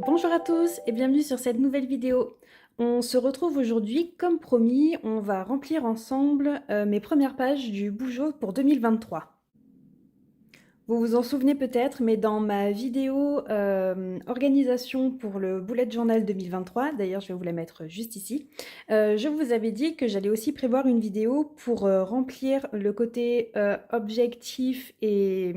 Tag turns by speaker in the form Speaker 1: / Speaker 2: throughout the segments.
Speaker 1: Bonjour à tous et bienvenue sur cette nouvelle vidéo. On se retrouve aujourd'hui, comme promis, on va remplir ensemble mes premières pages du Bujo pour 2023. Vous vous en souvenez peut-être, mais dans ma vidéo organisation pour le Bullet Journal 2023, d'ailleurs je vais vous la mettre juste ici, je vous avais dit que j'allais aussi prévoir une vidéo pour remplir le côté objectif et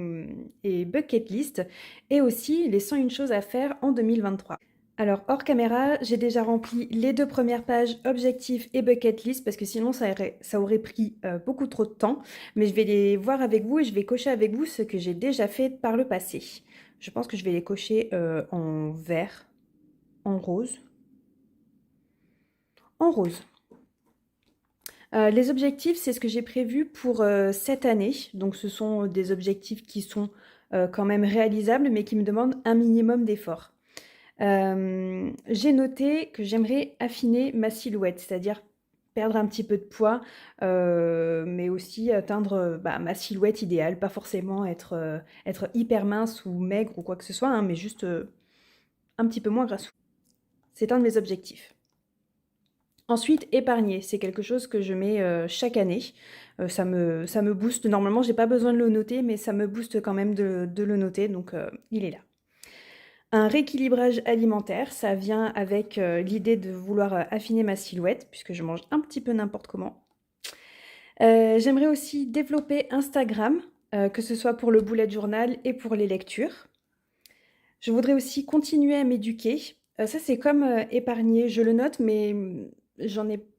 Speaker 1: bucket list, et aussi les 101 choses à faire en 2023. Alors, hors caméra, j'ai déjà rempli les 2 premières pages objectifs et bucket list parce que sinon ça aurait pris beaucoup trop de temps. Mais je vais les voir avec vous et je vais cocher avec vous ce que j'ai déjà fait par le passé. Je pense que je vais les cocher en vert, en rose, en rose. Les objectifs, c'est ce que j'ai prévu pour cette année. Donc, ce sont des objectifs qui sont quand même réalisables, mais qui me demandent un minimum d'effort. J'ai noté que j'aimerais affiner ma silhouette, c'est-à-dire perdre un petit peu de poids, mais aussi atteindre ma silhouette idéale, pas forcément être hyper mince ou maigre ou quoi que ce soit, hein, mais juste un petit peu moins grassou. C'est un de mes objectifs. Ensuite, épargner, c'est quelque chose que je mets chaque année. Ça me booste. Normalement, j'ai pas besoin de le noter, mais ça me booste quand même de le noter, donc il est là. Un rééquilibrage alimentaire, ça vient avec l'idée de vouloir affiner ma silhouette, puisque je mange un petit peu n'importe comment. J'aimerais aussi développer Instagram, que ce soit pour le bullet journal et pour les lectures. Je voudrais aussi continuer à m'éduquer. Ça, c'est comme épargner, je le note, mais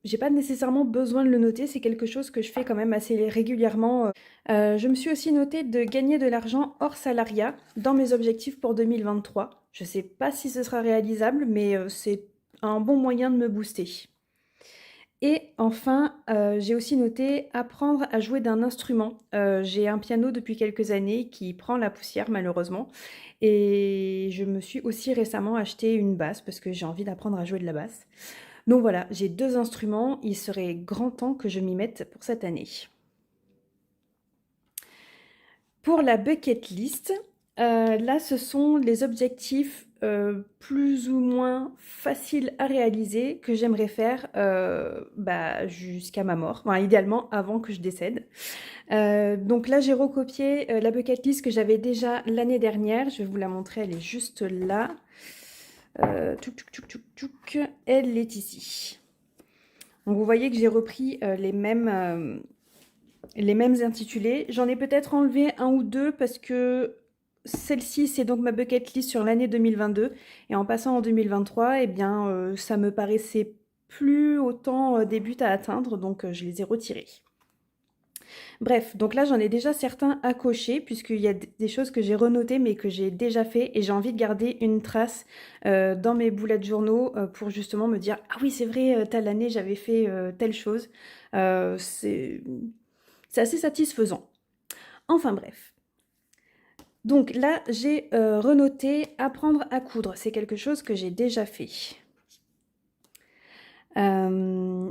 Speaker 1: j'ai pas nécessairement besoin de le noter. C'est quelque chose que je fais quand même assez régulièrement. Je me suis aussi noté de gagner de l'argent hors salariat dans mes objectifs pour 2023. Je sais pas si ce sera réalisable, mais c'est un bon moyen de me booster. Et enfin, j'ai aussi noté apprendre à jouer d'un instrument. J'ai un piano depuis quelques années qui prend la poussière malheureusement. Et je me suis aussi récemment acheté une basse parce que j'ai envie d'apprendre à jouer de la basse. Donc voilà, j'ai 2 instruments, il serait grand temps que je m'y mette pour cette année. Pour la bucket list, là ce sont les objectifs plus ou moins faciles à réaliser que j'aimerais faire jusqu'à ma mort, enfin, idéalement avant que je décède. Donc là j'ai recopié la bucket list que j'avais déjà l'année dernière, je vais vous la montrer, elle est juste là. Elle est ici. Donc vous voyez que j'ai repris les mêmes intitulés. J'en ai peut-être enlevé un ou deux parce que celle-ci, c'est donc ma bucket list sur l'année 2022. Et en passant en 2023, eh bien, ça me paraissait plus autant des buts à atteindre, donc je les ai retirés. Bref, donc là j'en ai déjà certains à cocher puisqu'il y a des choses que j'ai renotées mais que j'ai déjà fait et j'ai envie de garder une trace dans mes bullet journaux pour justement me dire ah oui c'est vrai, telle année j'avais fait telle chose. C'est assez satisfaisant. Enfin bref. Donc là j'ai renoté apprendre à coudre, c'est quelque chose que j'ai déjà fait.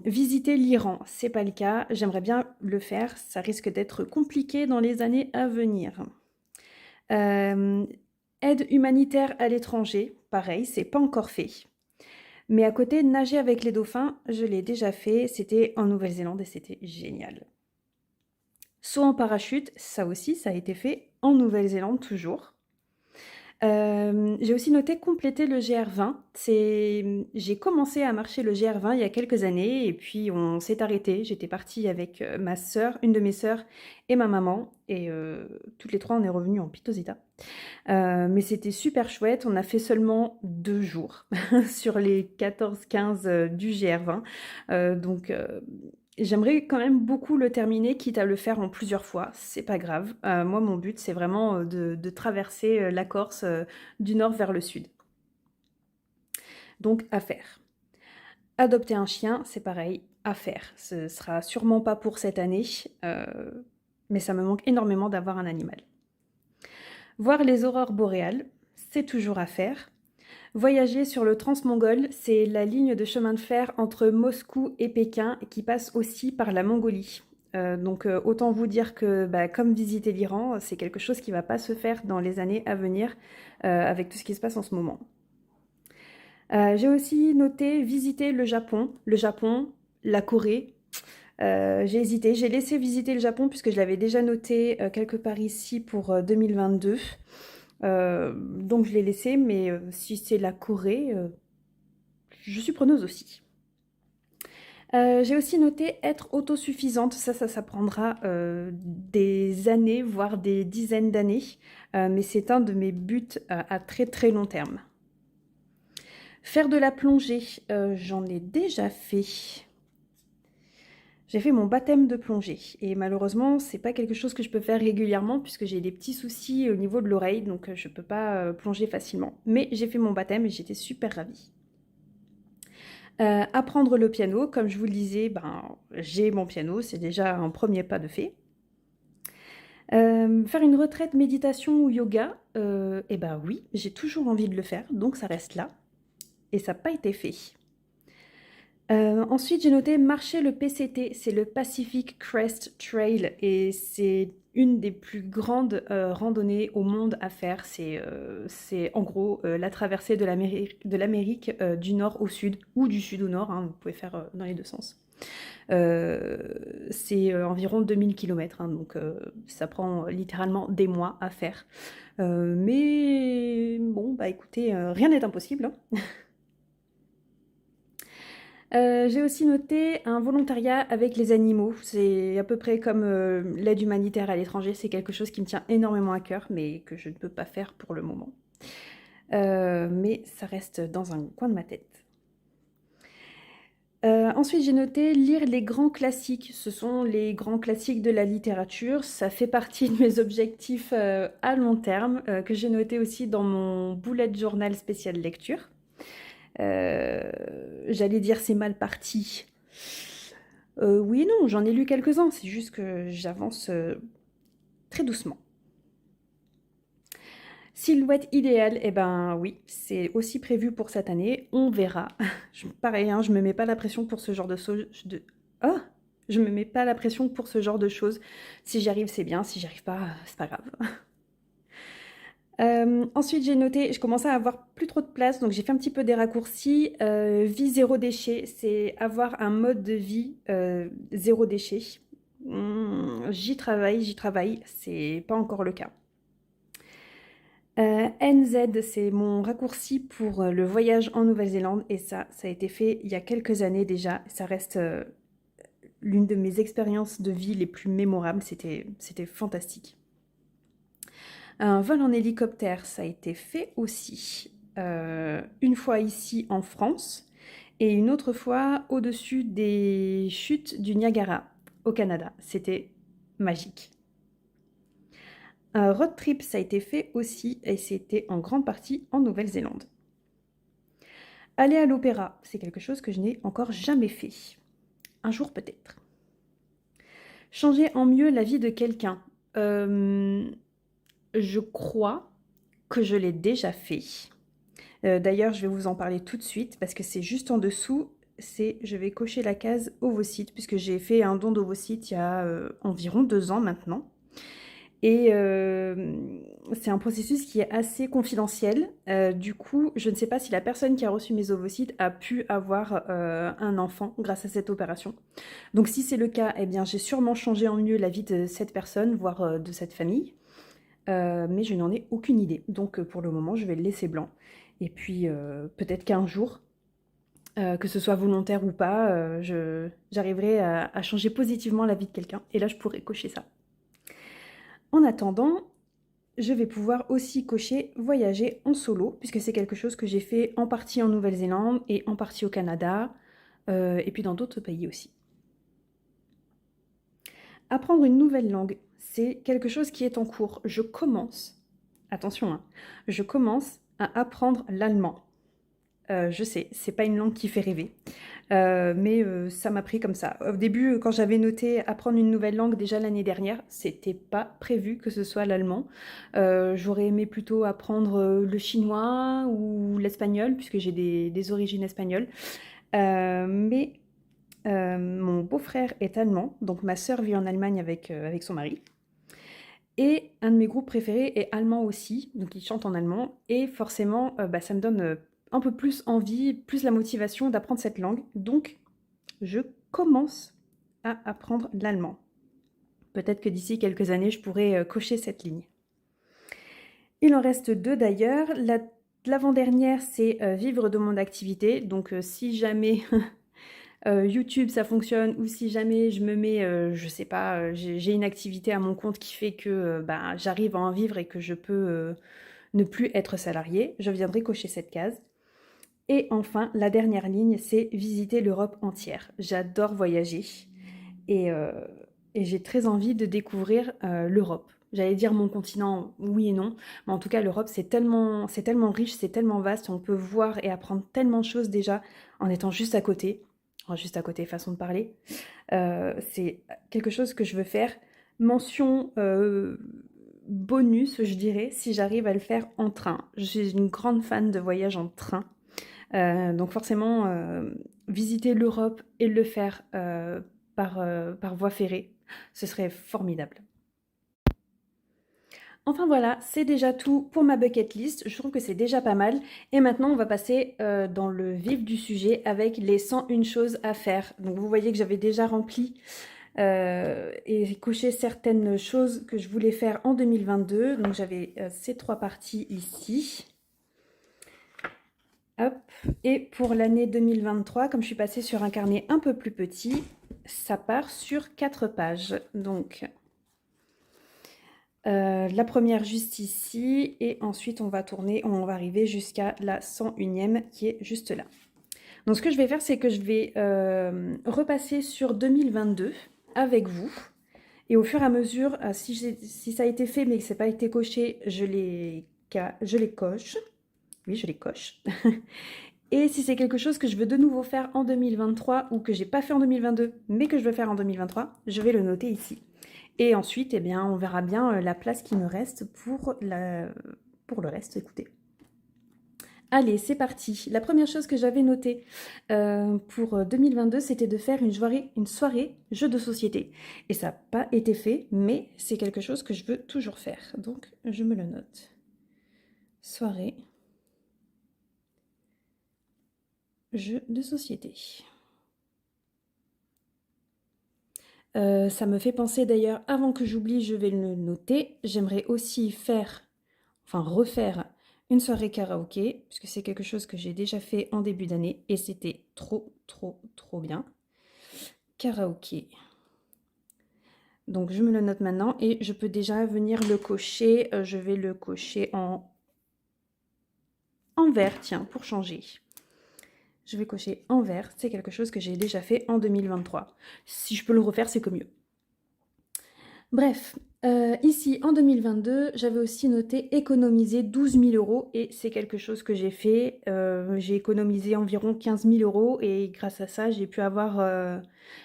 Speaker 1: Visiter l'Iran, c'est pas le cas, j'aimerais bien le faire, ça risque d'être compliqué dans les années à venir. Aide humanitaire à l'étranger, pareil, c'est pas encore fait. Mais à côté, nager avec les dauphins, je l'ai déjà fait, c'était en Nouvelle-Zélande et c'était génial. Saut en parachute, ça aussi, ça a été fait en Nouvelle-Zélande toujours. J'ai aussi noté compléter le GR20. J'ai commencé à marcher le GR20 il y a quelques années et puis on s'est arrêté. J'étais partie avec ma sœur, une de mes sœurs et ma maman et toutes les trois on est revenues en Pitosita. Mais c'était super chouette, on a fait seulement 2 jours sur les 14-15 du GR20. Donc j'aimerais quand même beaucoup le terminer, quitte à le faire en plusieurs fois, c'est pas grave. Moi, mon but, c'est vraiment de traverser la Corse du nord vers le sud. Donc, à faire. Adopter un chien, c'est pareil, à faire. Ce sera sûrement pas pour cette année, mais ça me manque énormément d'avoir un animal. Voir les aurores boréales, c'est toujours à faire. Voyager sur le Transmongol, c'est la ligne de chemin de fer entre Moscou et Pékin qui passe aussi par la Mongolie. Donc autant vous dire que comme visiter l'Iran, c'est quelque chose qui ne va pas se faire dans les années à venir avec tout ce qui se passe en ce moment. J'ai aussi noté visiter le Japon. Le Japon, la Corée. J'ai hésité. J'ai laissé visiter le Japon puisque je l'avais déjà noté quelque part ici pour 2022. Donc je l'ai laissé, mais si c'est la Corée, je suis preneuse aussi. J'ai aussi noté être autosuffisante. Ça prendra des années, voire des dizaines d'années. Mais c'est un de mes buts à très très long terme. Faire de la plongée, j'en ai déjà fait. J'ai fait mon baptême de plongée et malheureusement, c'est pas quelque chose que je peux faire régulièrement puisque j'ai des petits soucis au niveau de l'oreille, donc je peux pas plonger facilement. Mais j'ai fait mon baptême et j'étais super ravie. Apprendre le piano, comme je vous le disais, ben, j'ai mon piano, c'est déjà un premier pas de fait. Faire une retraite méditation ou yoga, eh ben oui, j'ai toujours envie de le faire, donc ça reste là. Et ça n'a pas été fait. Ensuite, j'ai noté marcher le PCT, c'est le Pacific Crest Trail, et c'est une des plus grandes randonnées au monde à faire. C'est en gros la traversée de l'Amérique du nord au sud, ou du sud au nord, hein, vous pouvez faire dans les deux sens. C'est environ 2000 km, hein, donc ça prend littéralement des mois à faire. Mais bon, bah écoutez, rien n'est impossible, hein. J'ai aussi noté un volontariat avec les animaux. C'est à peu près comme l'aide humanitaire à l'étranger. C'est quelque chose qui me tient énormément à cœur, mais que je ne peux pas faire pour le moment. Mais ça reste dans un coin de ma tête. Ensuite, j'ai noté lire les grands classiques. Ce sont les grands classiques de la littérature. Ça fait partie de mes objectifs à long terme, que j'ai noté aussi dans mon bullet journal spécial lecture. J'allais dire c'est mal parti. Oui et non, j'en ai lu quelques-uns, c'est juste que j'avance très doucement. Silhouette idéale, eh ben oui, c'est aussi prévu pour cette année, on verra. Pareil, hein, je me mets pas la pression pour ce genre de choses. Oh, je me mets pas la pression pour ce genre de choses. Si j'y arrive, c'est bien, si j'y arrive pas, c'est pas grave. Ensuite, j'ai noté, je commençais à avoir plus trop de place, donc j'ai fait un petit peu des raccourcis. Vie zéro déchet, c'est avoir un mode de vie zéro déchet. J'y travaille, c'est pas encore le cas. NZ, c'est mon raccourci pour le voyage en Nouvelle-Zélande, et ça a été fait il y a quelques années déjà. Ça reste l'une de mes expériences de vie les plus mémorables, c'était fantastique. Un vol en hélicoptère, ça a été fait aussi une fois ici en France et une autre fois au-dessus des chutes du Niagara au Canada. C'était magique. Un road trip, ça a été fait aussi et c'était en grande partie en Nouvelle-Zélande. Aller à l'opéra, c'est quelque chose que je n'ai encore jamais fait. Un jour peut-être. Changer en mieux la vie de quelqu'un. Je crois que je l'ai déjà fait. D'ailleurs, je vais vous en parler tout de suite parce que c'est juste en dessous. Je vais cocher la case ovocyte puisque j'ai fait un don d'ovocyte il y a environ 2 ans maintenant. Et c'est un processus qui est assez confidentiel. Du coup, je ne sais pas si la personne qui a reçu mes ovocytes a pu avoir un enfant grâce à cette opération. Donc si c'est le cas, eh bien j'ai sûrement changé en mieux la vie de cette personne, voire de cette famille. Mais je n'en ai aucune idée. Donc pour le moment, je vais le laisser blanc. Et puis peut-être qu'un jour, que ce soit volontaire ou pas, j'arriverai à changer positivement la vie de quelqu'un. Et là, je pourrais cocher ça. En attendant, je vais pouvoir aussi cocher voyager en solo, puisque c'est quelque chose que j'ai fait en partie en Nouvelle-Zélande et en partie au Canada, et puis dans d'autres pays aussi. Apprendre une nouvelle langue, c'est quelque chose qui est en cours. Je commence, attention, hein, je commence à apprendre l'allemand. Je sais, c'est pas une langue qui fait rêver, mais ça m'a pris comme ça. Au début, quand j'avais noté apprendre une nouvelle langue déjà l'année dernière, c'était pas prévu que ce soit l'allemand. J'aurais aimé plutôt apprendre le chinois ou l'espagnol, puisque j'ai des origines espagnoles. Mais mon beau-frère est allemand, donc ma sœur vit en Allemagne avec son mari. Et un de mes groupes préférés est allemand aussi, donc il chante en allemand. Et forcément, ça me donne un peu plus envie, plus la motivation d'apprendre cette langue. Donc, je commence à apprendre l'allemand. Peut-être que d'ici quelques années, je pourrai cocher cette ligne. Il en reste 2 d'ailleurs. L'avant-dernière, c'est vivre de mon activité. Donc, si jamais YouTube ça fonctionne ou si jamais je me mets, je sais pas, j'ai une activité à mon compte qui fait que bah, j'arrive à en vivre et que je peux ne plus être salariée, je viendrai cocher cette case. Et enfin, la dernière ligne, c'est visiter l'Europe entière. J'adore voyager et, euh, et j'ai très envie de découvrir l'Europe. J'allais dire mon continent, oui et non, mais en tout cas l'Europe c'est tellement riche, c'est tellement vaste, on peut voir et apprendre tellement de choses déjà en étant juste à côté. Enfin, juste à côté, façon de parler. C'est quelque chose que je veux faire. Mention bonus, je dirais, si j'arrive à le faire en train. Je suis une grande fan de voyage en train. Donc forcément, visiter l'Europe et le faire par voie ferrée, ce serait formidable. Enfin voilà, c'est déjà tout pour ma bucket list. Je trouve que c'est déjà pas mal. Et maintenant, on va passer dans le vif du sujet avec les 101 choses à faire. Donc vous voyez que j'avais déjà rempli et coché certaines choses que je voulais faire en 2022. Donc j'avais ces 3 parties ici. Hop. Et pour l'année 2023, comme je suis passée sur un carnet un peu plus petit, ça part sur 4 pages. Donc la première juste ici et ensuite on va tourner, on va arriver jusqu'à la 101e qui est juste là. Donc ce que je vais faire, c'est que je vais repasser sur 2022 avec vous. Et au fur et à mesure, si ça a été fait mais que ça n'a pas été coché, je les coche. Oui, je les coche. Et si c'est quelque chose que je veux de nouveau faire en 2023 ou que j'ai pas fait en 2022 mais que je veux faire en 2023, je vais le noter ici. Et ensuite, eh bien, on verra bien la place qui me reste pour le reste. Écoutez. Allez, c'est parti. La première chose que j'avais notée pour 2022, c'était de faire une soirée jeu de société. Et ça n'a pas été fait, mais c'est quelque chose que je veux toujours faire. Donc, je me le note. Soirée jeu de société. Ça me fait penser d'ailleurs, avant que j'oublie, je vais le noter. J'aimerais aussi refaire une soirée karaoké, puisque c'est quelque chose que j'ai déjà fait en début d'année et c'était trop, trop, trop bien. Karaoké. Donc je me le note maintenant et je peux déjà venir le cocher. Je vais le cocher en vert, tiens, pour changer. Je vais cocher en vert, c'est quelque chose que j'ai déjà fait en 2023. Si je peux le refaire, c'est que mieux. Bref, ici en 2022, j'avais aussi noté économiser 12 000 € et c'est quelque chose que j'ai fait. J'ai économisé environ 15 000 € et grâce à ça, j'ai pu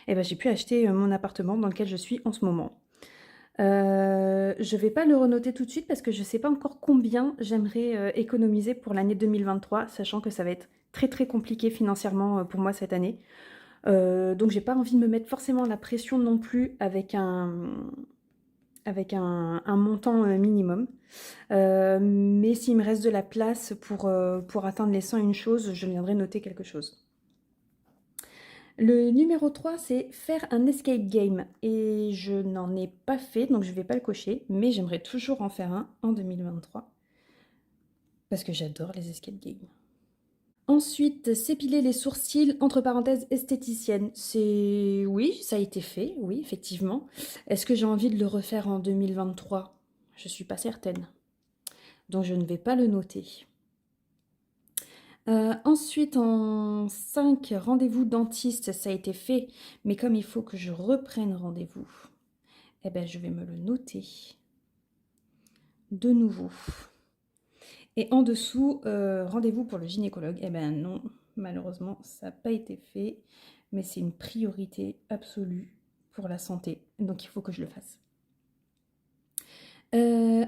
Speaker 1: j'ai pu acheter mon appartement dans lequel je suis en ce moment. Je vais pas le renoter tout de suite parce que je sais pas encore combien j'aimerais économiser pour l'année 2023, sachant que ça va être très très compliqué financièrement pour moi cette année. Donc j'ai pas envie de me mettre forcément la pression non plus avec un montant minimum. Mais s'il me reste de la place pour atteindre les 101 choses, je viendrai noter quelque chose. Le numéro 3, c'est faire un escape game. Et je n'en ai pas fait, donc je ne vais pas le cocher, mais j'aimerais toujours en faire un en 2023. Parce que j'adore les escape games. Ensuite, s'épiler les sourcils, entre parenthèses, esthéticienne. Oui, ça a été fait, oui, effectivement. Est-ce que j'ai envie de le refaire en 2023? Je ne suis pas certaine. Donc je ne vais pas le noter. Ensuite, en 5, rendez-vous dentiste, ça a été fait. Mais comme il faut que je reprenne rendez-vous, eh ben, je vais me le noter de nouveau. Et en dessous, rendez-vous pour le gynécologue. Eh ben non, malheureusement, ça n'a pas été fait. Mais c'est une priorité absolue pour la santé. Donc il faut que je le fasse.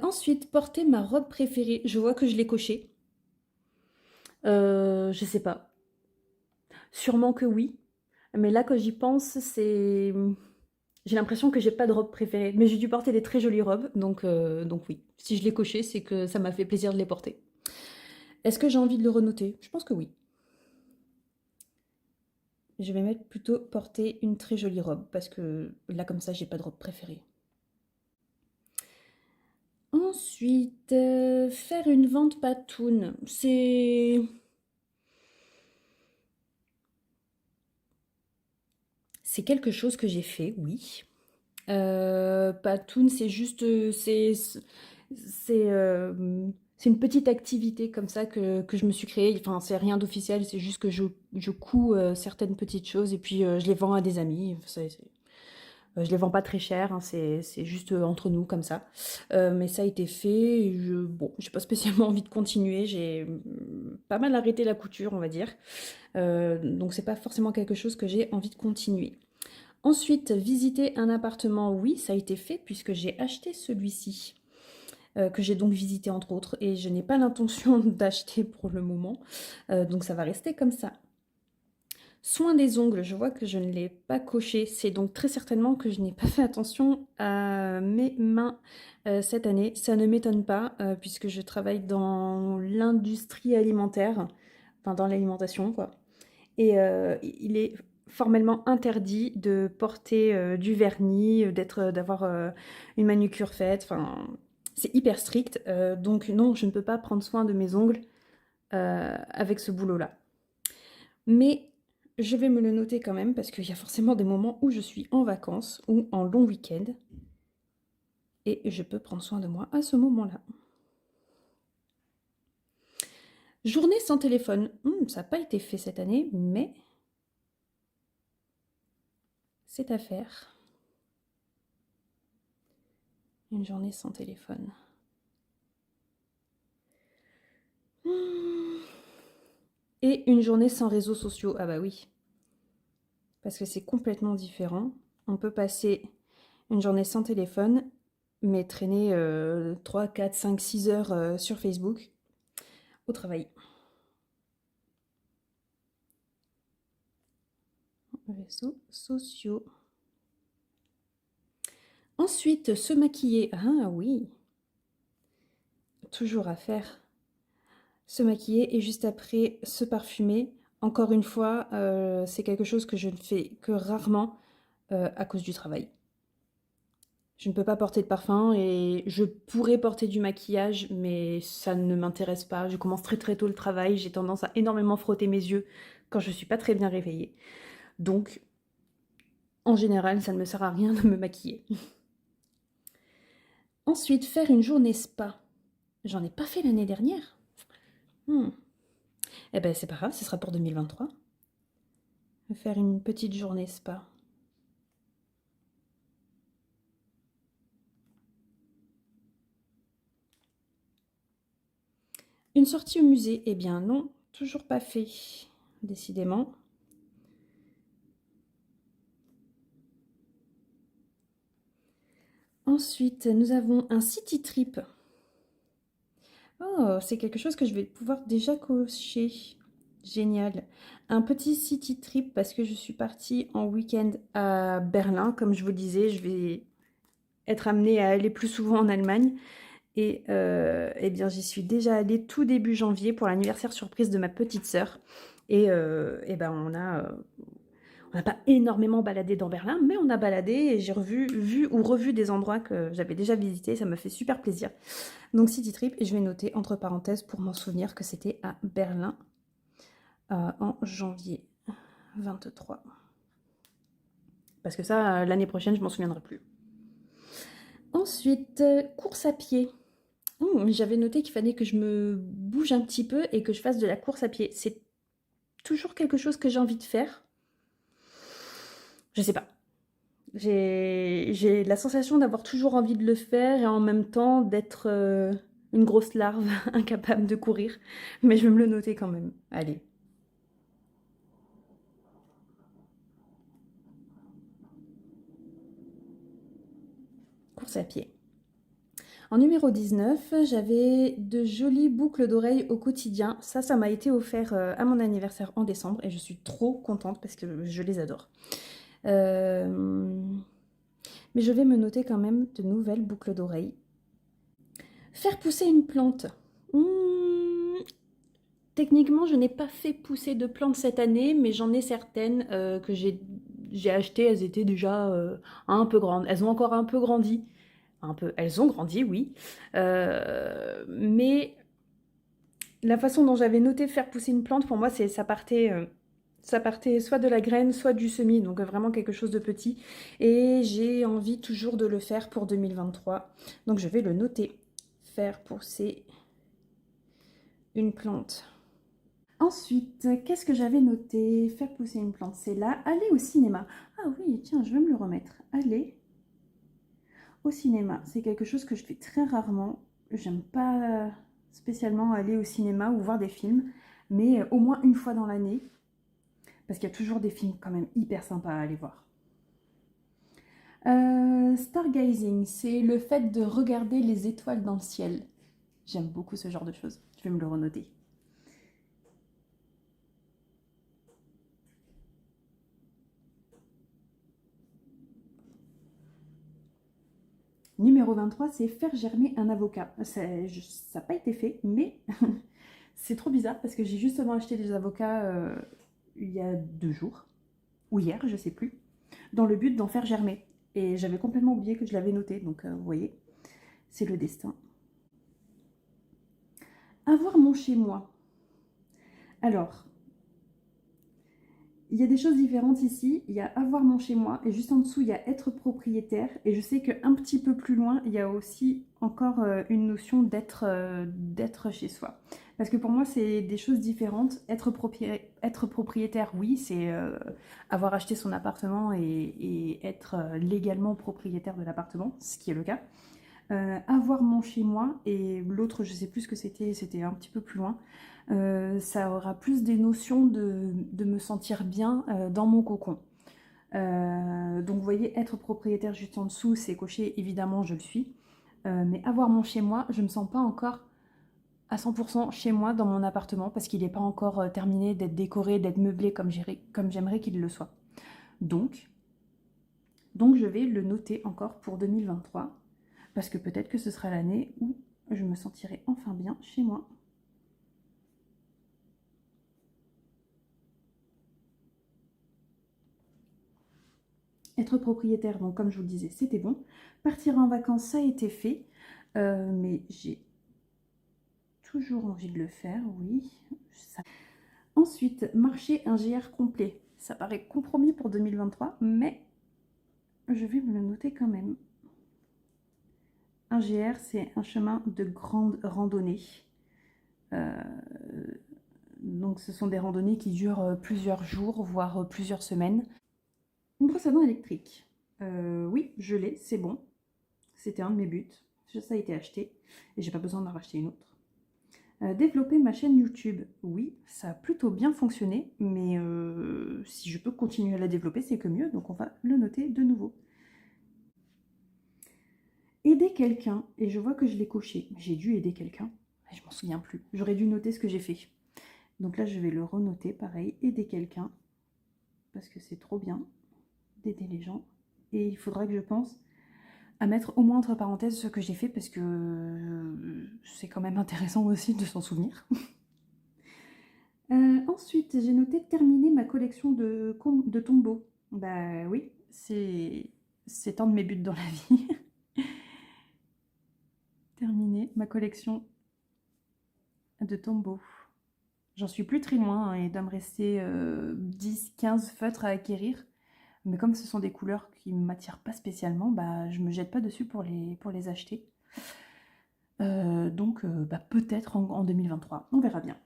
Speaker 1: Ensuite, porter ma robe préférée. Je vois que je l'ai coché. Je sais pas. Sûrement que oui. Mais là, quand j'y pense, c'est... J'ai l'impression que j'ai pas de robe préférée. Mais j'ai dû porter des très jolies robes. Donc oui. Si je l'ai coché, c'est que ça m'a fait plaisir de les porter. Est-ce que j'ai envie de le renoter? Je pense que oui. Je vais mettre plutôt porter une très jolie robe parce que là comme ça j'ai pas de robe préférée. Ensuite, faire une vente patoune, c'est quelque chose que j'ai fait, oui. Patoun, c'est juste, c'est, c'est une petite activité comme ça que je me suis créée. Enfin, c'est rien d'officiel, c'est juste que je couds certaines petites choses et puis je les vends à des amis. Je les vends pas très cher, hein, c'est juste entre nous comme ça. Mais ça a été fait. Et bon, j'ai pas spécialement envie de continuer. J'ai pas mal arrêté la couture, on va dire. Donc c'est pas forcément quelque chose que j'ai envie de continuer. Ensuite, visiter un appartement, oui, ça a été fait puisque j'ai acheté celui-ci, que j'ai donc visité entre autres, et je n'ai pas l'intention d'acheter pour le moment, donc ça va rester comme ça. Soin des ongles, je vois que je ne l'ai pas coché, c'est donc très certainement que je n'ai pas fait attention à mes mains cette année. Ça ne m'étonne pas puisque je travaille dans l'industrie alimentaire, enfin dans l'alimentation quoi. Et il est formellement interdit de porter du vernis, d'avoir une manucure faite. Enfin, c'est hyper strict. Donc non, je ne peux pas prendre soin de mes ongles avec ce boulot-là. Mais je vais me le noter quand même parce qu'il y a forcément des moments où je suis en vacances ou en long week-end. Et je peux prendre soin de moi à ce moment-là. Journée sans téléphone. Ça n'a pas été fait cette année, mais c'est à faire. Une journée sans téléphone. Et une journée sans réseaux sociaux. Ah bah oui, parce que c'est complètement différent. On peut passer une journée sans téléphone, mais traîner 3, 4, 5, 6 heures sur Facebook au travail. Réseaux sociaux. Ensuite, se maquiller. Ah oui, toujours à faire. Se maquiller et juste après se parfumer. Encore une fois, c'est quelque chose que je ne fais que rarement à cause du travail. Je ne peux pas porter de parfum et je pourrais porter du maquillage, mais ça ne m'intéresse pas. Je commence très très tôt le travail, j'ai tendance à énormément frotter mes yeux quand je suis pas très bien réveillée. Donc, en général, ça ne me sert à rien de me maquiller. Ensuite, faire une journée spa. J'en ai pas fait l'année dernière. Eh ben, c'est pas grave, ce sera pour 2023. Faire une petite journée spa. Une sortie au musée. Eh bien non, toujours pas fait. Décidément. Ensuite, nous avons un city trip. Oh, c'est quelque chose que je vais pouvoir déjà cocher. Génial. Un petit city trip parce que je suis partie en week-end à Berlin. Comme je vous le disais, je vais être amenée à aller plus souvent en Allemagne. Et eh bien, j'y suis déjà allée tout début janvier pour l'anniversaire surprise de ma petite sœur. Et ben, on n'a pas énormément baladé dans Berlin, mais on a baladé et j'ai vu ou revu des endroits que j'avais déjà visités. Ça me fait super plaisir. Donc City Trip, et je vais noter entre parenthèses pour m'en souvenir que c'était à Berlin en janvier 23. Parce que ça, l'année prochaine, je m'en souviendrai plus. Ensuite, course à pied. J'avais noté qu'il fallait que je me bouge un petit peu et que je fasse de la course à pied. C'est toujours quelque chose que j'ai envie de faire. Je sais pas. J'ai la sensation d'avoir toujours envie de le faire et en même temps d'être une grosse larve incapable de courir. Mais je vais me le noter quand même. Allez. Course à pied. En numéro 19, j'avais de jolies boucles d'oreilles au quotidien. Ça m'a été offert à mon anniversaire en décembre et je suis trop contente parce que je les adore. Mais je vais me noter quand même de nouvelles boucles d'oreilles. Faire pousser une plante. techniquement, je n'ai pas fait pousser de plantes cette année, mais j'en ai certaines que j'ai achetées. Elles étaient déjà un peu grandes. Elles ont encore un peu grandi. Un peu, elles ont grandi, oui. Mais la façon dont j'avais noté faire pousser une plante, pour moi, ça partait soit de la graine, soit du semis, donc vraiment quelque chose de petit. Et j'ai envie toujours de le faire pour 2023. Donc je vais le noter. Faire pousser une plante. Ensuite, qu'est-ce que j'avais noté? Faire pousser une plante, c'est là. Aller au cinéma. Ah oui, tiens, je vais me le remettre. Aller au cinéma, c'est quelque chose que je fais très rarement. J'aime pas spécialement aller au cinéma ou voir des films, mais au moins une fois dans l'année, parce qu'il y a toujours des films quand même hyper sympas à aller voir. Stargazing, c'est le fait de regarder les étoiles dans le ciel. J'aime beaucoup ce genre de choses. Je vais me le renoter. Numéro 23, c'est faire germer un avocat. Ça n'a pas été fait, mais c'est trop bizarre parce que j'ai justement acheté des avocats il y a 2 jours, ou hier, je sais plus, dans le but d'en faire germer. Et j'avais complètement oublié que je l'avais noté, donc vous voyez, c'est le destin. Avoir mon chez moi. Alors, il y a des choses différentes ici. Il y a avoir mon chez moi et juste en dessous, il y a être propriétaire. Et je sais qu'un petit peu plus loin, il y a aussi encore une notion d'être chez soi. Parce que pour moi, c'est des choses différentes. Être propriétaire, oui, c'est avoir acheté son appartement et être légalement propriétaire de l'appartement, ce qui est le cas. Avoir mon chez moi et l'autre, je sais plus ce que c'était un petit peu plus loin. Ça aura plus des notions de me sentir bien dans mon cocon. Donc vous voyez, être propriétaire juste en dessous, c'est coché, évidemment je le suis. Mais avoir mon chez moi, je ne me sens pas encore à 100% chez moi dans mon appartement parce qu'il n'est pas encore terminé d'être décoré, d'être meublé comme j'aimerais qu'il le soit. Donc je vais le noter encore pour 2023 parce que peut-être que ce sera l'année où je me sentirai enfin bien chez moi. Être propriétaire, donc comme je vous le disais, c'était bon. Partir en vacances, ça a été fait. Mais j'ai toujours envie de le faire, oui. Ensuite, marcher un GR complet. Ça paraît compromis pour 2023, mais je vais me le noter quand même. Un GR, c'est un chemin de grande randonnée. Donc ce sont des randonnées qui durent plusieurs jours, voire plusieurs semaines. Une brosse à dents électrique. Oui, je l'ai, c'est bon. C'était un de mes buts. Ça a été acheté et j'ai pas besoin d'en racheter une autre. Développer ma chaîne YouTube. Oui, ça a plutôt bien fonctionné, mais si je peux continuer à la développer, c'est que mieux, donc on va le noter de nouveau. Aider quelqu'un, et je vois que je l'ai coché. J'ai dû aider quelqu'un, je m'en souviens plus. J'aurais dû noter ce que j'ai fait. Donc là, je vais le renoter, pareil, aider quelqu'un, parce que c'est trop bien d'aider les gens. Et il faudra que je pense à mettre au moins entre parenthèses ce que j'ai fait, parce que c'est quand même intéressant aussi de s'en souvenir. Ensuite, j'ai noté terminer ma collection de tombeaux. Bah oui, c'est un de mes buts dans la vie. Terminer ma collection de tombeaux. J'en suis plus très loin, hein, et il doit me rester 10-15 feutres à acquérir. Mais comme ce sont des couleurs qui ne m'attirent pas spécialement, bah, je me jette pas dessus pour les acheter. Donc bah, peut-être en 2023, on verra bien.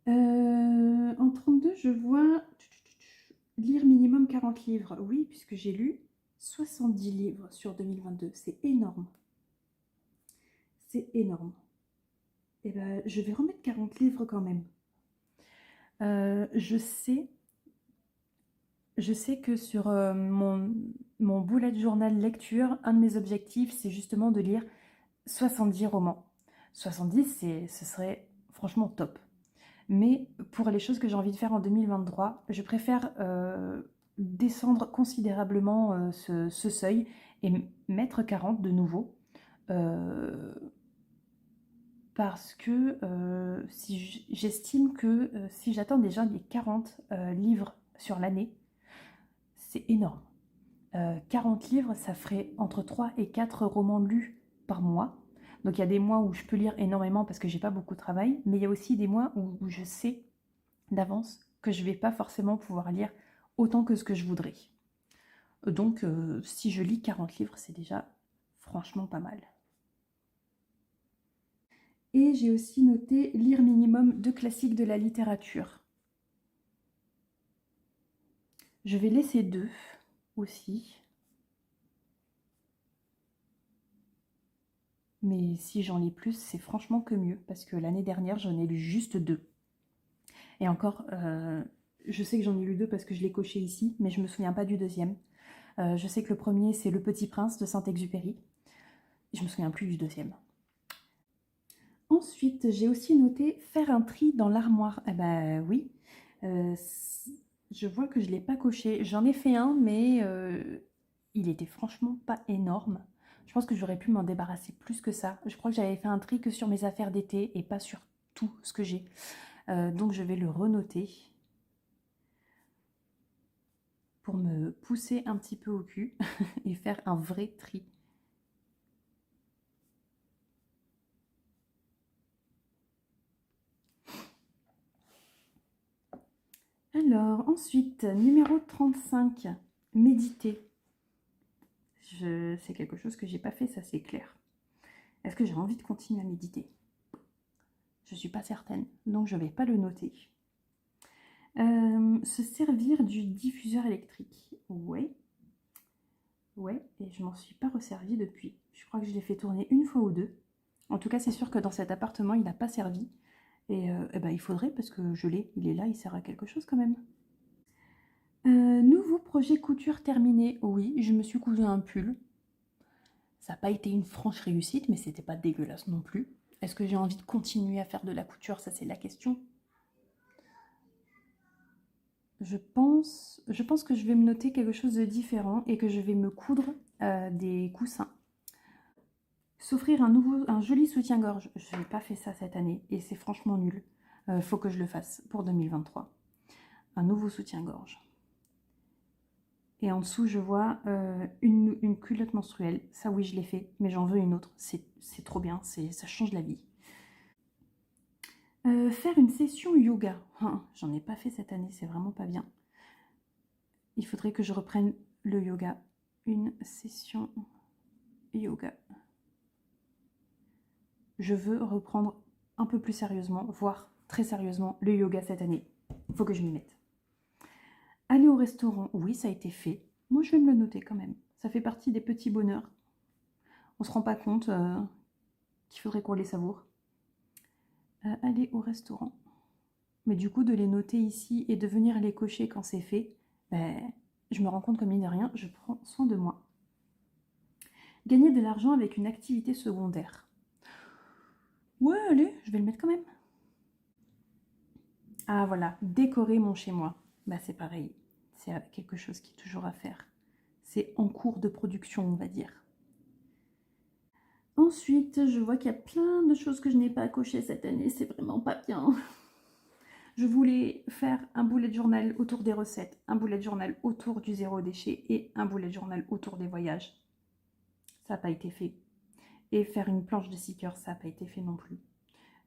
Speaker 1: En 32, je vois lire minimum 40 livres. Oui, puisque j'ai lu 70 livres sur 2022. C'est énorme. C'est énorme. Et ben, je vais remettre 40 livres quand même. Je sais que sur mon bullet journal lecture, un de mes objectifs, c'est justement de lire 70 romans. 70, ce serait franchement top. Mais pour les choses que j'ai envie de faire en 2023, je préfère descendre considérablement ce seuil et mettre 40 de nouveau. parce que si j'estime que si j'atteins déjà les 40 livres sur l'année, c'est énorme. 40 livres, ça ferait entre 3 et 4 romans lus par mois. Donc il y a des mois où je peux lire énormément parce que j'ai pas beaucoup de travail, mais il y a aussi des mois où je sais d'avance que je vais pas forcément pouvoir lire autant que ce que je voudrais. Donc si je lis 40 livres, c'est déjà franchement pas mal. Et j'ai aussi noté lire minimum 2 classiques de la littérature. Je vais laisser 2 aussi. Mais si j'en lis plus, c'est franchement que mieux, parce que l'année dernière, j'en ai lu juste 2. Et encore, je sais que j'en ai lu 2 parce que je l'ai coché ici, mais je ne me souviens pas du deuxième. Je sais que le premier, c'est Le Petit Prince de Saint-Exupéry. Je ne me souviens plus du deuxième. Ensuite, j'ai aussi noté faire un tri dans l'armoire. Eh ben oui, je vois que je ne l'ai pas coché. J'en ai fait un, mais il était franchement pas énorme. Je pense que j'aurais pu m'en débarrasser plus que ça. Je crois que j'avais fait un tri que sur mes affaires d'été et pas sur tout ce que j'ai. Donc je vais le renoter pour me pousser un petit peu au cul et faire un vrai tri. Alors, ensuite, numéro 35, méditer. C'est quelque chose que j'ai pas fait, ça c'est clair. Est-ce que j'ai envie de continuer à méditer? Je suis pas certaine, donc je vais pas le noter. Se servir du diffuseur électrique. Ouais. Ouais, et je m'en suis pas resservie depuis. Je crois que je l'ai fait tourner une fois ou deux. En tout cas, c'est sûr que dans cet appartement, il n'a pas servi. Et ben, il faudrait, parce que je l'ai, il est là, il sert à quelque chose quand même. Nouveau projet couture terminé. Oui, je me suis cousu un pull. Ça n'a pas été une franche réussite, mais c'était pas dégueulasse non plus. Est-ce que j'ai envie de continuer à faire de la couture? Ça, c'est la question. Je pense que je vais me noter quelque chose de différent et que je vais me coudre des coussins. S'offrir un joli soutien-gorge. Je n'ai pas fait ça cette année et c'est franchement nul. Faut que je le fasse pour 2023. Un nouveau soutien-gorge. Et en dessous, je vois une culotte menstruelle. Ça, oui, je l'ai fait, mais j'en veux une autre. C'est trop bien, ça change la vie. Faire une session yoga. J'en ai pas fait cette année, c'est vraiment pas bien. Il faudrait que je reprenne le yoga. Une session yoga. Je veux reprendre un peu plus sérieusement, voire très sérieusement, le yoga cette année. Il faut que je m'y mette. Aller au restaurant, oui, ça a été fait. Moi, je vais me le noter quand même. Ça fait partie des petits bonheurs. On ne se rend pas compte qu'il faudrait qu'on les savoure. Aller au restaurant. Mais du coup, de les noter ici et de venir les cocher quand c'est fait, ben, je me rends compte, comme mine de rien, je prends soin de moi. Gagner de l'argent avec une activité secondaire. Ouais, allez, je vais le mettre quand même. Ah voilà, décorer mon chez-moi. Bah c'est pareil, c'est quelque chose qui est toujours à faire. C'est en cours de production, on va dire. Ensuite, je vois qu'il y a plein de choses que je n'ai pas cochées cette année, c'est vraiment pas bien. Je voulais faire un bullet journal autour des recettes, un bullet journal autour du zéro déchet et un bullet journal autour des voyages. Ça n'a pas été fait. Et faire une planche de stickers, ça n'a pas été fait non plus.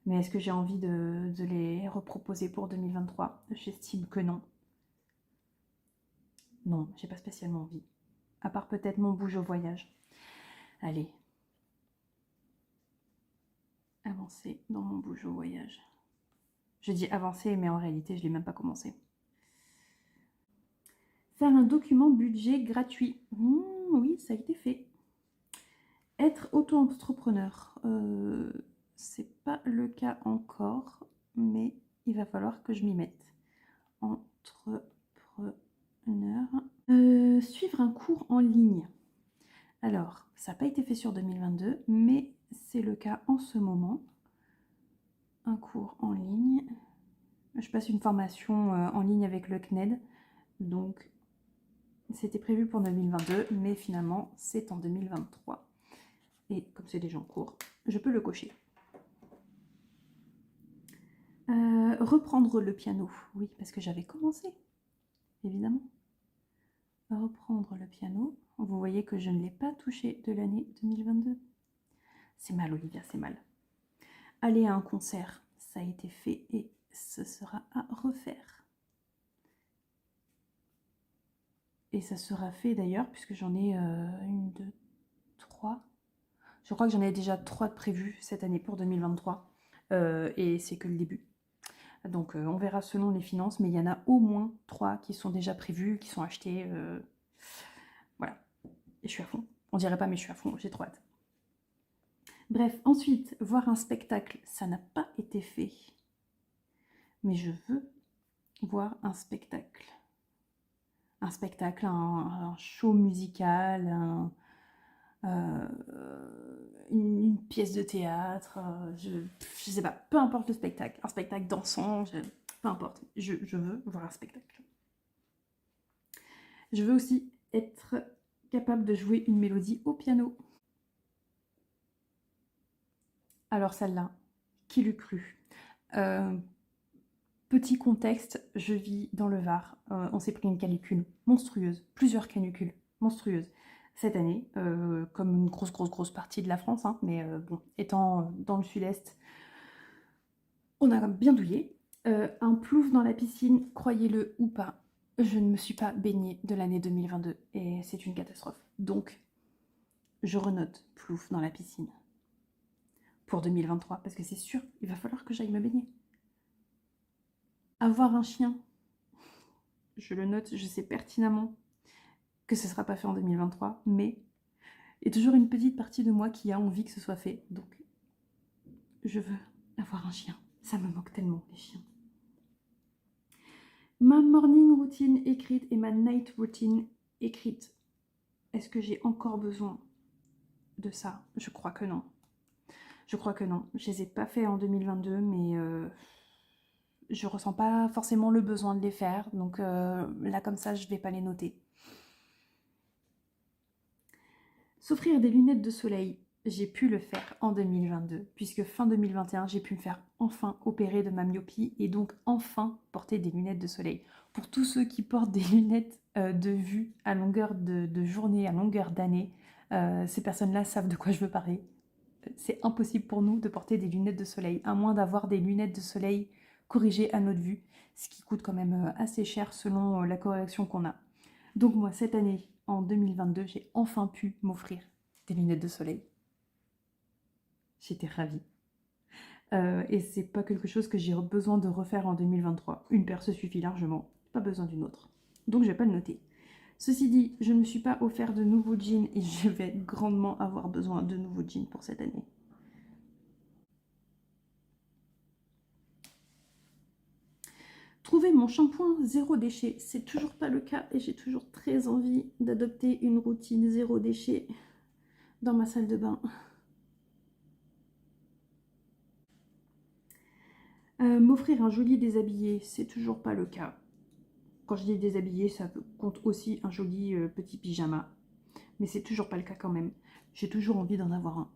Speaker 1: Mais est-ce que j'ai envie de les reproposer pour 2023? J'estime que non. Non, j'ai pas spécialement envie. À part peut-être mon bouge au voyage. Allez. Avancer dans mon bouge au voyage. Je dis avancer, mais en réalité, je l'ai même pas commencé. Faire un document budget gratuit. Oui, ça a été fait. Être auto-entrepreneur. C'est pas le cas encore, mais il va falloir que je m'y mette. Entrepreneur. Suivre un cours en ligne. Alors, ça n'a pas été fait sur 2022, mais c'est le cas en ce moment. Un cours en ligne. Je passe une formation en ligne avec le CNED, donc c'était prévu pour 2022, mais finalement c'est en 2023. Et comme c'est déjà en cours, je peux le cocher. Reprendre le piano, oui, parce que j'avais commencé, évidemment. Reprendre le piano. Vous voyez que je ne l'ai pas touché de l'année 2022. C'est mal, Olivia, c'est mal. Aller à un concert, ça a été fait et ce sera à refaire. Et ça sera fait d'ailleurs, puisque j'en ai une, deux, trois. Je crois que j'en ai déjà 3 de prévus cette année pour 2023. Et c'est que le début. Donc on verra selon les finances, mais il y en a au moins 3 qui sont déjà prévus, qui sont achetés. Voilà. Et je suis à fond. On dirait pas, mais je suis à fond, j'ai trop hâte. Bref, ensuite, voir un spectacle, ça n'a pas été fait. Mais je veux voir un spectacle. Un spectacle, un show musical, une pièce de théâtre, je sais pas, peu importe le spectacle, un spectacle dansant, peu importe, je veux voir un spectacle. Je veux aussi être capable de jouer une mélodie au piano. Alors celle-là, qui l'eût cru? Petit contexte, je vis dans le Var, on s'est pris une canicule monstrueuse, plusieurs canicules monstrueuses cette année, comme une grosse partie de la France, hein, mais bon, étant dans le sud-est, on a bien douillé. Un plouf dans la piscine, croyez-le ou pas, je ne me suis pas baignée de l'année 2022 et c'est une catastrophe. Donc, je renote plouf dans la piscine pour 2023 parce que c'est sûr, il va falloir que j'aille me baigner. Avoir un chien, je le note, je sais pertinemment que ce ne sera pas fait en 2023, mais il y a toujours une petite partie de moi qui a envie que ce soit fait. Donc, je veux avoir un chien. Ça me manque tellement, les chiens. Ma morning routine écrite et ma night routine écrite. Est-ce que j'ai encore besoin de ça? Je crois que non. Je crois que non. Je les ai pas fait en 2022, mais je ressens pas forcément le besoin de les faire. Donc là, comme ça, je vais pas les noter. S'offrir des lunettes de soleil, j'ai pu le faire en 2022, puisque fin 2021, j'ai pu me faire enfin opérer de ma myopie et donc enfin porter des lunettes de soleil. Pour tous ceux qui portent des lunettes de vue à longueur de journée, à longueur d'année, ces personnes-là savent de quoi je veux parler. C'est impossible pour nous de porter des lunettes de soleil, à moins d'avoir des lunettes de soleil corrigées à notre vue, ce qui coûte quand même assez cher selon la correction qu'on a. Donc moi, cette année, en 2022, j'ai enfin pu m'offrir des lunettes de soleil. J'étais ravie. Et c'est pas quelque chose que j'ai besoin de refaire en 2023. Une paire se suffit largement, pas besoin d'une autre. Donc je vais pas le noter. Ceci dit, je ne me suis pas offert de nouveaux jeans et je vais grandement avoir besoin de nouveaux jeans pour cette année. Trouver mon shampoing zéro déchet, c'est toujours pas le cas et j'ai toujours très envie d'adopter une routine zéro déchet dans ma salle de bain. M'offrir un joli déshabillé, c'est toujours pas le cas. Quand je dis déshabillé, ça compte aussi un joli petit pyjama. Mais c'est toujours pas le cas quand même. J'ai toujours envie d'en avoir un.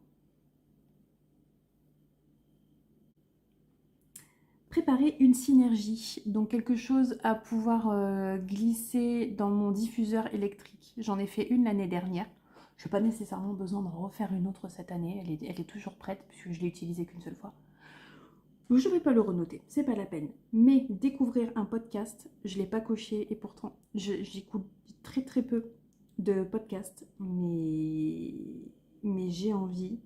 Speaker 1: Préparer une synergie, donc quelque chose à pouvoir glisser dans mon diffuseur électrique. J'en ai fait une l'année dernière. Je n'ai pas nécessairement besoin d'en refaire une autre cette année. Elle est toujours prête puisque je l'ai utilisée qu'une seule fois. Je ne vais pas le renoter, c'est pas la peine. Mais découvrir un podcast, je ne l'ai pas coché et pourtant j'écoute très peu de podcasts, mais j'ai envie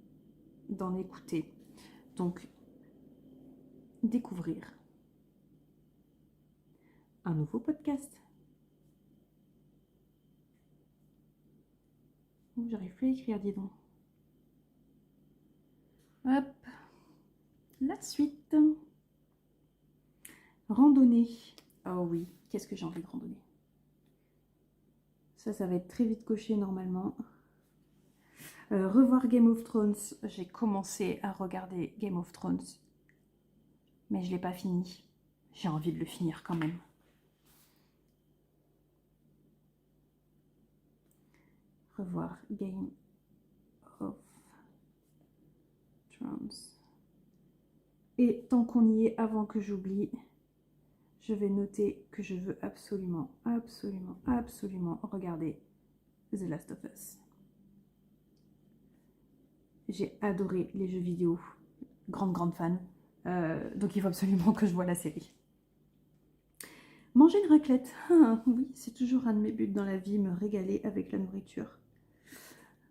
Speaker 1: d'en écouter. Donc, découvrir un nouveau podcast. Oh, j'arrive plus à écrire, dis donc. Hop, la suite. Randonnée. Oh oui, qu'est-ce que j'ai envie de randonner. Ça va être très vite coché normalement. Revoir Game of Thrones. J'ai commencé à regarder Game of Thrones, mais je ne l'ai pas fini. J'ai envie de le finir quand même. Revoir Game of Thrones. Et tant qu'on y est, avant que j'oublie, je vais noter que je veux absolument, absolument, absolument regarder The Last of Us. J'ai adoré les jeux vidéo, grande fan, donc il faut absolument que je voie la série. Manger une raclette, ah, oui, c'est toujours un de mes buts dans la vie, me régaler avec la nourriture.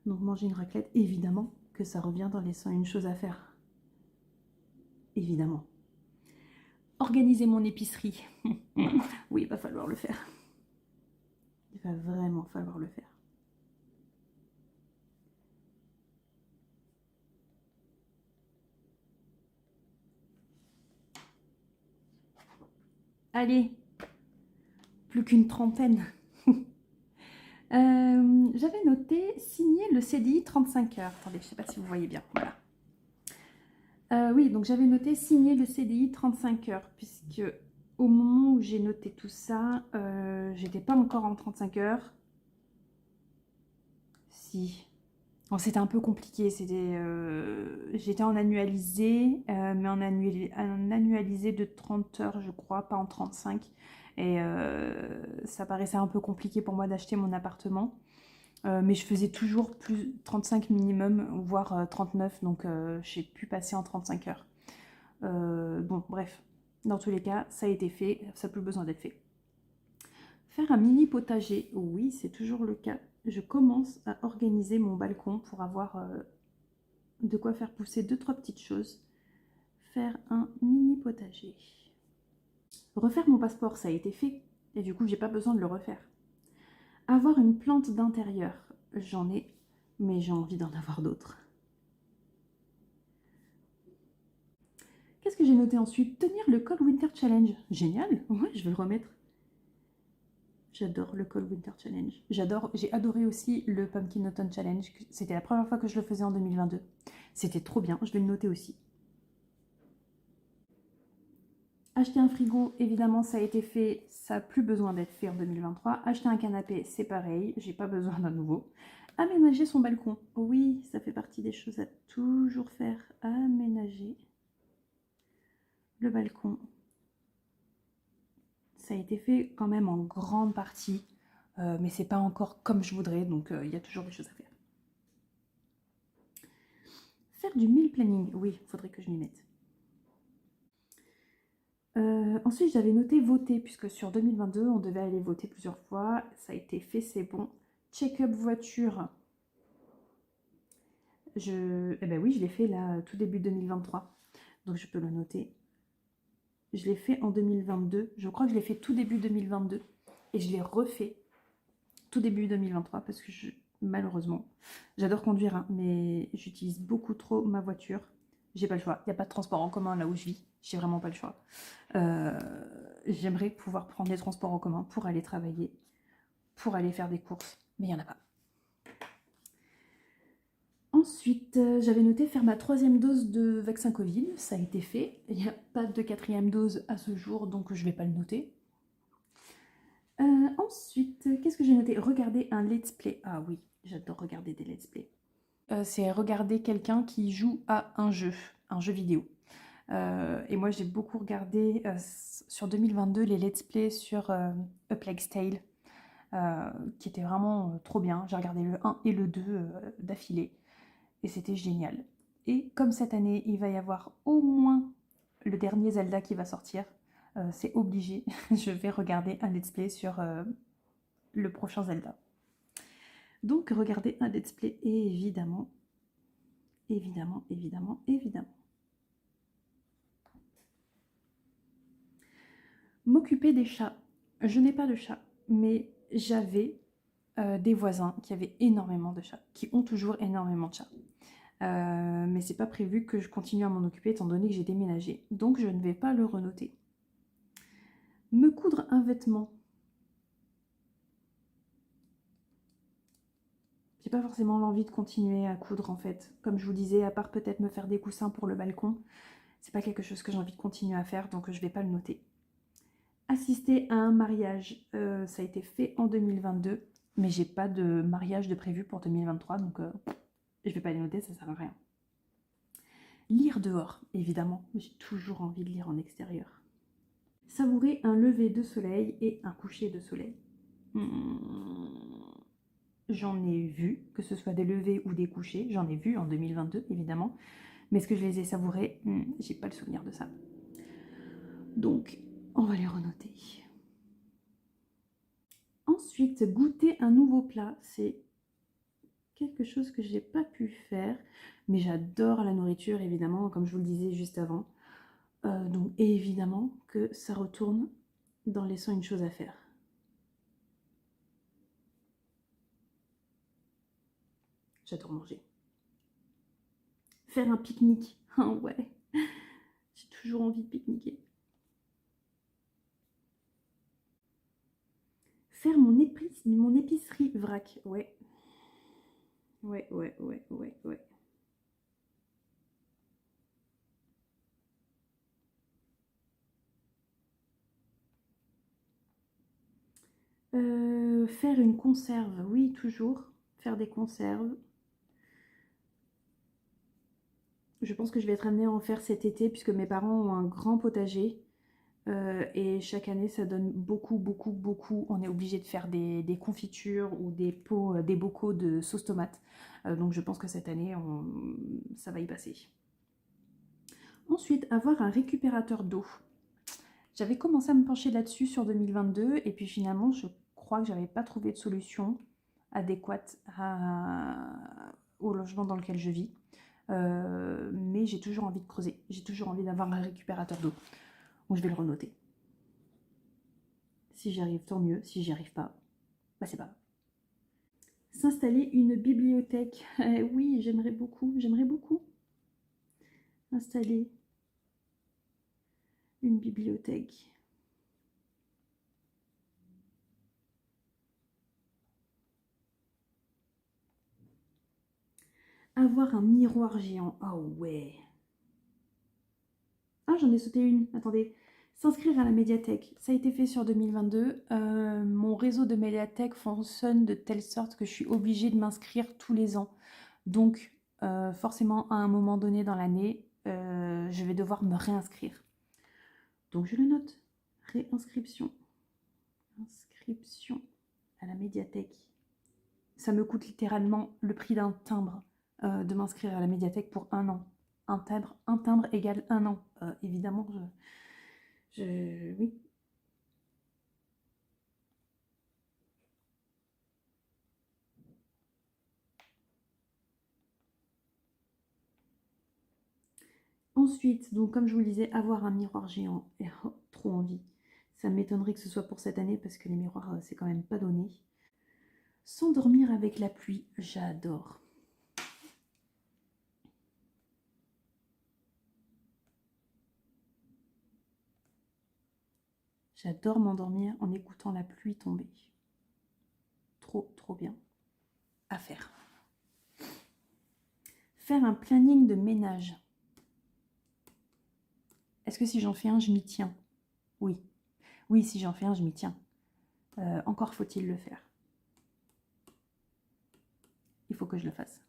Speaker 1: Donc manger une raclette, évidemment que ça revient dans les 101 choses à faire. Évidemment. Organiser mon épicerie. Oui, il va falloir le faire. Il va vraiment falloir le faire. Allez, plus qu'une trentaine. J'avais noté signer le CDI 35 heures. Attendez, je ne sais pas si vous voyez bien. Voilà. Oui, donc j'avais noté signer le CDI 35 heures, puisque au moment où j'ai noté tout ça, j'étais pas encore en 35 heures. Si. Bon, c'était un peu compliqué. J'étais en annualisé, mais en annualisé de 30 heures, je crois, pas en 35. Et ça paraissait un peu compliqué pour moi d'acheter mon appartement. Mais je faisais toujours plus 35 minimum, voire 39, donc j'ai pu passer en 35 heures. Bon, bref, dans tous les cas, ça a été fait, ça n'a plus besoin d'être fait. Faire un mini potager, oui, c'est toujours le cas. Je commence à organiser mon balcon pour avoir de quoi faire pousser 2-3 petites choses. Faire un mini potager. Refaire mon passeport, ça a été fait, et du coup, j'ai pas besoin de le refaire. Avoir une plante d'intérieur, j'en ai, mais j'ai envie d'en avoir d'autres. Qu'est-ce que j'ai noté ensuite? Tenir le Cold Winter Challenge. Génial, ouais, je vais le remettre. J'adore le Cold Winter Challenge. J'ai adoré aussi le Pumpkin Autumn Challenge. C'était la première fois que je le faisais en 2022. C'était trop bien, je vais le noter aussi. Acheter un frigo, évidemment, ça a été fait. Ça n'a plus besoin d'être fait en 2023. Acheter un canapé, c'est pareil. J'ai pas besoin d'un nouveau. Aménager son balcon. Oui, ça fait partie des choses à toujours faire. Aménager le balcon. Ça a été fait quand même en grande partie, mais c'est pas encore comme je voudrais, donc il y a toujours des choses à faire. Faire du meal planning, oui, il faudrait que je m'y mette. Ensuite, j'avais noté voter, puisque sur 2022, on devait aller voter plusieurs fois. Ça a été fait, c'est bon. Check-up voiture. Eh ben oui, je l'ai fait là, tout début 2023. Donc je peux le noter. Je l'ai fait en 2022. Je crois que je l'ai fait tout début 2022. Et je l'ai refait tout début 2023 parce que malheureusement, j'adore conduire, hein, mais j'utilise beaucoup trop ma voiture. J'ai pas le choix. Il n'y a pas de transport en commun là où je vis. J'ai vraiment pas le choix. J'aimerais pouvoir prendre les transports en commun pour aller travailler, pour aller faire des courses, mais il n'y en a pas. Ensuite, j'avais noté faire ma 3e dose de vaccin Covid. Ça a été fait. Il n'y a pas de 4e dose à ce jour, donc je ne vais pas le noter. Ensuite, qu'est-ce que j'ai noté? Regarder un let's play. Ah oui, j'adore regarder des let's play. C'est regarder quelqu'un qui joue à un jeu vidéo. Et moi, j'ai beaucoup regardé sur 2022 les let's play sur A Plague's Tale, qui étaient vraiment trop bien. J'ai regardé le 1 et le 2 d'affilée, et c'était génial. Et comme cette année, il va y avoir au moins le dernier Zelda qui va sortir, c'est obligé, je vais regarder un let's play sur le prochain Zelda. Donc, regarder un let's play, évidemment, évidemment, évidemment, évidemment. M'occuper des chats. Je n'ai pas de chat, mais j'avais des voisins qui avaient énormément de chats, qui ont toujours énormément de chats. Mais c'est pas prévu que je continue à m'en occuper étant donné que j'ai déménagé. Donc je ne vais pas le renoter. Me coudre un vêtement. J'ai pas forcément l'envie de continuer à coudre en fait. Comme je vous disais, à part peut-être me faire des coussins pour le balcon, c'est pas quelque chose que j'ai envie de continuer à faire, donc je vais pas le noter. Assister à un mariage, ça a été fait en 2022, mais j'ai pas de mariage de prévu pour 2023, donc je vais pas les noter, ça sert à rien. Lire dehors, évidemment. J'ai toujours envie de lire en extérieur. Savourer un lever de soleil et un coucher de soleil. J'en ai vu, que ce soit des levées ou des couchers. J'en ai vu en 2022, évidemment. Mais est-ce que je les ai savourés? J'ai pas le souvenir de ça. Donc, on va les renoter. Ensuite, goûter un nouveau plat. C'est quelque chose que je n'ai pas pu faire. Mais j'adore la nourriture, évidemment, comme je vous le disais juste avant. Donc évidemment que ça retourne dans laissant une chose à faire. J'adore manger. Faire un pique-nique. Ah ouais, j'ai toujours envie de pique-niquer. Faire mon épicerie vrac. Ouais. Ouais. Faire une conserve. Oui, toujours. Faire des conserves. Je pense que je vais être amenée à en faire cet été puisque mes parents ont un grand potager. Et chaque année, ça donne beaucoup. On est obligé de faire des confitures ou des pots, des bocaux de sauce tomate. Donc je pense que cette année, ça va y passer. Ensuite, avoir un récupérateur d'eau. J'avais commencé à me pencher là-dessus sur 2022 et puis finalement, je crois que j'avais pas trouvé de solution adéquate au logement dans lequel je vis. Mais j'ai toujours envie de creuser. J'ai toujours envie d'avoir un récupérateur d'eau. Donc je vais le renoter. Si j'y arrive, tant mieux. Si j'y arrive pas, bah c'est pas grave. S'installer une bibliothèque. Oui, j'aimerais beaucoup. Installer une bibliothèque. Avoir un miroir géant. Oh ouais. Ah, j'en ai sauté une. Attendez. S'inscrire à la médiathèque. Ça a été fait sur 2022. Mon réseau de médiathèque fonctionne de telle sorte que je suis obligée de m'inscrire tous les ans. Donc, forcément, à un moment donné dans l'année, je vais devoir me réinscrire. Donc, je le note. Réinscription. Inscription à la médiathèque. Ça me coûte littéralement le prix d'un timbre de m'inscrire à la médiathèque pour 1 an. Un timbre égale 1 an. Évidemment, oui. Ensuite, donc comme je vous le disais, avoir un miroir géant. Et, trop envie. Ça m'étonnerait que ce soit pour cette année parce que les miroirs, c'est quand même pas donné. S'endormir avec la pluie, j'adore. J'adore m'endormir en écoutant la pluie tomber. Trop bien. À faire. Faire un planning de ménage. Est-ce que si j'en fais un, je m'y tiens? Oui. Oui, si j'en fais un, je m'y tiens. Encore faut-il le faire. Il faut que je le fasse.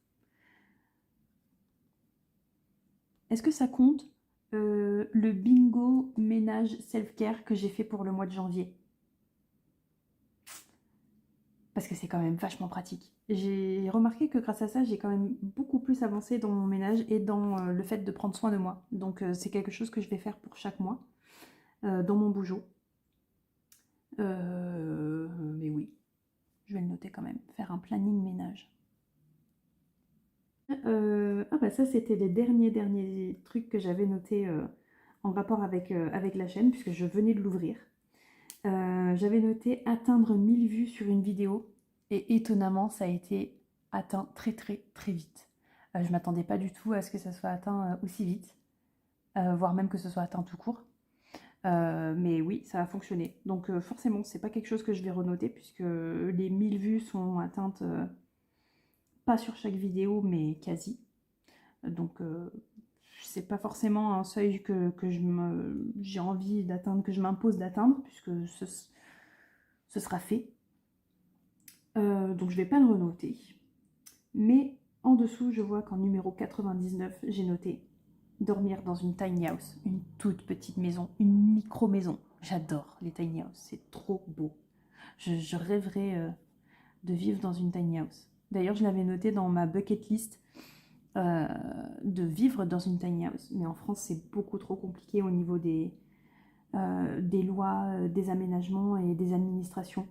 Speaker 1: Est-ce que ça compte le bingo ménage self-care que j'ai fait pour le mois de janvier? Parce que c'est quand même vachement pratique. J'ai remarqué que grâce à ça, j'ai quand même beaucoup plus avancé dans mon ménage et dans le fait de prendre soin de moi. Donc c'est quelque chose que je vais faire pour chaque mois dans mon bougeot. Mais oui, je vais le noter quand même. Faire un planning ménage. Ah bah ça c'était les derniers trucs que j'avais notés en rapport avec la chaîne puisque je venais de l'ouvrir. J'avais noté atteindre 1000 vues sur une vidéo et étonnamment ça a été atteint très vite. Je m'attendais pas du tout à ce que ça soit atteint aussi vite, voire même que ce soit atteint tout court. Mais oui, ça a fonctionné. Donc forcément, c'est pas quelque chose que je vais renoter puisque les 1000 vues sont atteintes pas sur chaque vidéo, mais quasi. Donc c'est pas forcément un seuil que j'ai envie d'atteindre, que je m'impose d'atteindre, puisque ce sera fait. Donc je vais pas le renoter. Mais en dessous, je vois qu'en numéro 99, j'ai noté Dormir dans une tiny house, une toute petite maison, une micro-maison. J'adore les tiny houses, c'est trop beau. Je rêverais de vivre dans une tiny house. D'ailleurs, je l'avais noté dans ma bucket list de vivre dans une tiny house. Mais en France, c'est beaucoup trop compliqué au niveau des lois, des aménagements et des administrations.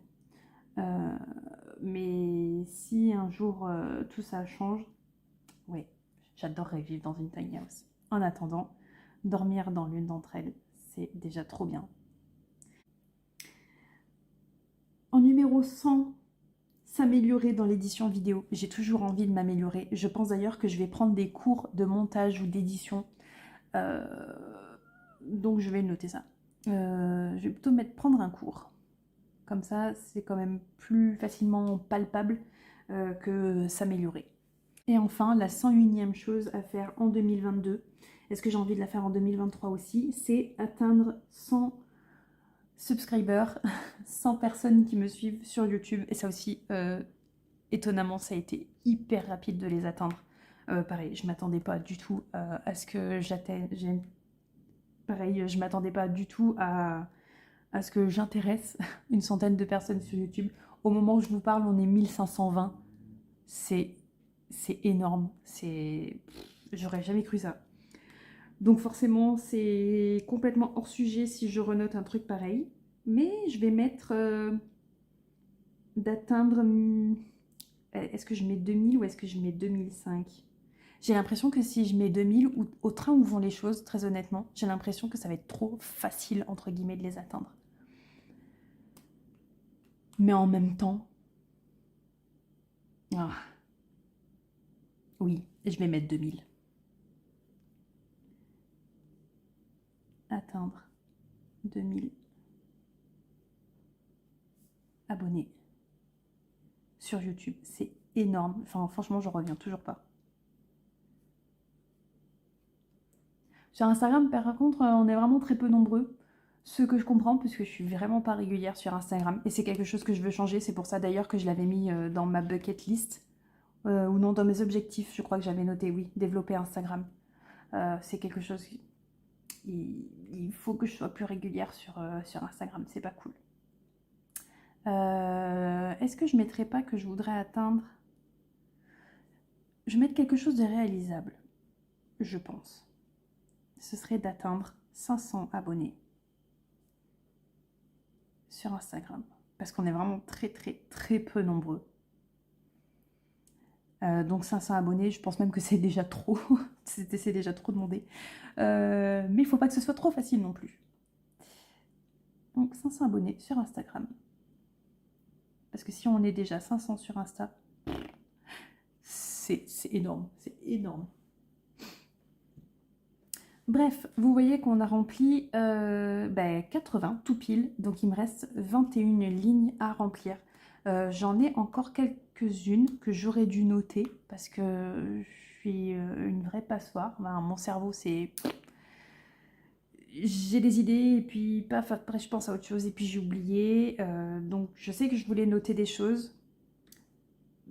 Speaker 1: Mais si un jour tout ça change, oui, j'adorerais vivre dans une tiny house. En attendant, dormir dans l'une d'entre elles, c'est déjà trop bien. En numéro 100, s'améliorer dans l'édition vidéo. J'ai toujours envie de m'améliorer. Je pense d'ailleurs que je vais prendre des cours de montage ou d'édition. Donc je vais noter ça. Je vais plutôt prendre un cours. Comme ça, c'est quand même plus facilement palpable que s'améliorer. Et enfin, la 101e chose à faire en 2022, est-ce que j'ai envie de la faire en 2023 aussi, c'est atteindre 100 subscribers, 100 personnes qui me suivent sur YouTube. Et ça aussi, étonnamment, ça a été hyper rapide de les atteindre. Pareil, je m'attendais pas du tout à ce que j'atteigne. Pareil, je m'attendais pas du tout à ce que j'intéresse une centaine de personnes sur YouTube. Au moment où je vous parle, on est 1520. C'est énorme. J'aurais jamais cru ça. Donc forcément, c'est complètement hors sujet si je renote un truc pareil. Mais je vais mettre d'atteindre... Est-ce que je mets 2000 ou est-ce que je mets 2005? J'ai l'impression que si je mets 2000, ou au train où vont les choses, très honnêtement, j'ai l'impression que ça va être trop facile, entre guillemets, de les atteindre. Mais en même temps... Ah, oui, je vais mettre 2000. Atteindre 2000 abonnés sur YouTube. C'est énorme. Enfin, franchement, je reviens toujours pas. Sur Instagram, par contre, on est vraiment très peu nombreux. Ce que je comprends, puisque je suis vraiment pas régulière sur Instagram. Et c'est quelque chose que je veux changer. C'est pour ça d'ailleurs que je l'avais mis dans ma bucket list. Ou non, dans mes objectifs, je crois que j'avais noté, oui, développer Instagram. C'est quelque chose... Il faut que je sois plus régulière sur Instagram. C'est pas cool. Est-ce que je mettrais pas que je voudrais atteindre... Je vais mettre quelque chose de réalisable, je pense. Ce serait d'atteindre 500 abonnés sur Instagram. Parce qu'on est vraiment très très très peu nombreux. Donc 500 abonnés, je pense même que c'est déjà trop. c'est déjà trop demandé. Mais il ne faut pas que ce soit trop facile non plus. Donc 500 abonnés sur Instagram. Parce que si on est déjà 500 sur Insta, c'est énorme. C'est énorme. Bref, vous voyez qu'on a rempli 80 tout pile, donc il me reste 21 lignes à remplir. J'en ai encore quelques-unes que j'aurais dû noter parce que je suis une vraie passoire. Enfin, mon cerveau, c'est... J'ai des idées et puis paf, après je pense à autre chose et puis j'ai oublié. Donc je sais que je voulais noter des choses.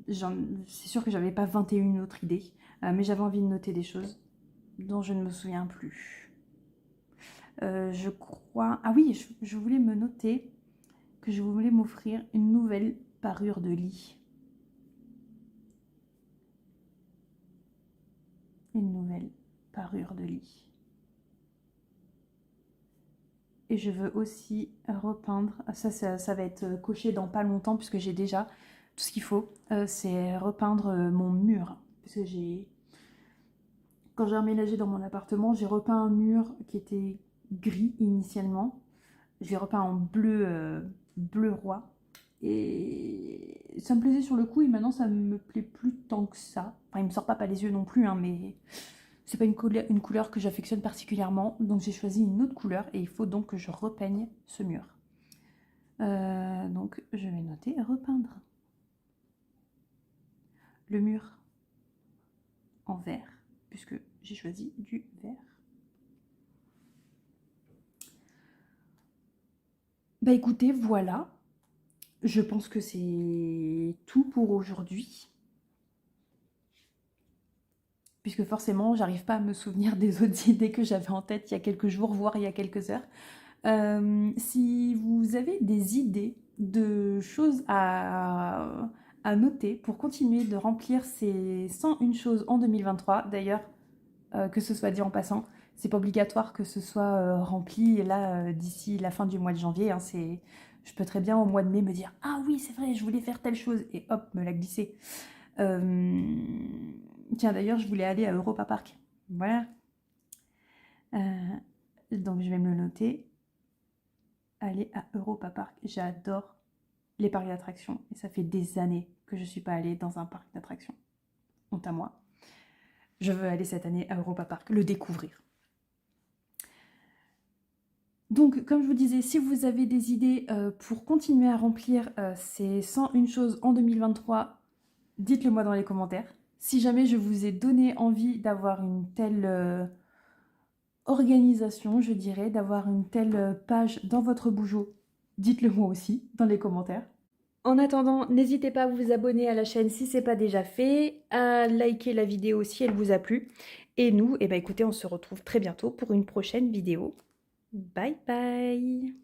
Speaker 1: C'est sûr que j'avais pas 21 autres idées, mais j'avais envie de noter des choses dont je ne me souviens plus. Je crois... Ah oui, je voulais me noter que je voulais m'offrir une nouvelle parure de lit. Une nouvelle parure de lit. Et je veux aussi repeindre... Ça va être coché dans pas longtemps puisque j'ai déjà tout ce qu'il faut. C'est repeindre mon mur. Parce que quand j'ai emménagé dans mon appartement, j'ai repeint un mur qui était gris initialement. Je l'ai repeint en bleu roi. Et ça me plaisait sur le coup et maintenant ça me plaît plus tant que ça. Enfin, il me sort pas les yeux non plus, hein, mais c'est pas une couleur que j'affectionne particulièrement. Donc j'ai choisi une autre couleur et il faut donc que je repeigne ce mur. Donc je vais noter repeindre le mur en vert, puisque j'ai choisi du vert. Bah écoutez, voilà. Je pense que c'est tout pour aujourd'hui. puisque forcément, j'arrive pas à me souvenir des autres idées que j'avais en tête il y a quelques jours, voire il y a quelques heures. Si vous avez des idées de choses à noter pour continuer de remplir ces 101 choses en 2023, d'ailleurs, que ce soit dit en passant, c'est pas obligatoire que ce soit rempli là d'ici la fin du mois de janvier, hein, je peux très bien au mois de mai me dire ah oui c'est vrai je voulais faire telle chose et hop me la glisser. Tiens d'ailleurs je voulais aller à Europa Park, voilà. Donc je vais me le noter, aller à Europa Park, j'adore les parcs d'attractions et ça fait des années que je suis pas allée dans un parc d'attractions, honte à moi. Je veux aller cette année à Europa Park, le découvrir. Donc, comme je vous disais, si vous avez des idées pour continuer à remplir ces 101 choses en 2023, dites-le moi dans les commentaires. Si jamais je vous ai donné envie d'avoir une telle organisation, je dirais, d'avoir une telle page dans votre Bujo, dites-le moi aussi dans les commentaires. En attendant, n'hésitez pas à vous abonner à la chaîne si ce n'est pas déjà fait, à liker la vidéo si elle vous a plu. Et nous, eh ben, écoutez, on se retrouve très bientôt pour une prochaine vidéo. Bye bye!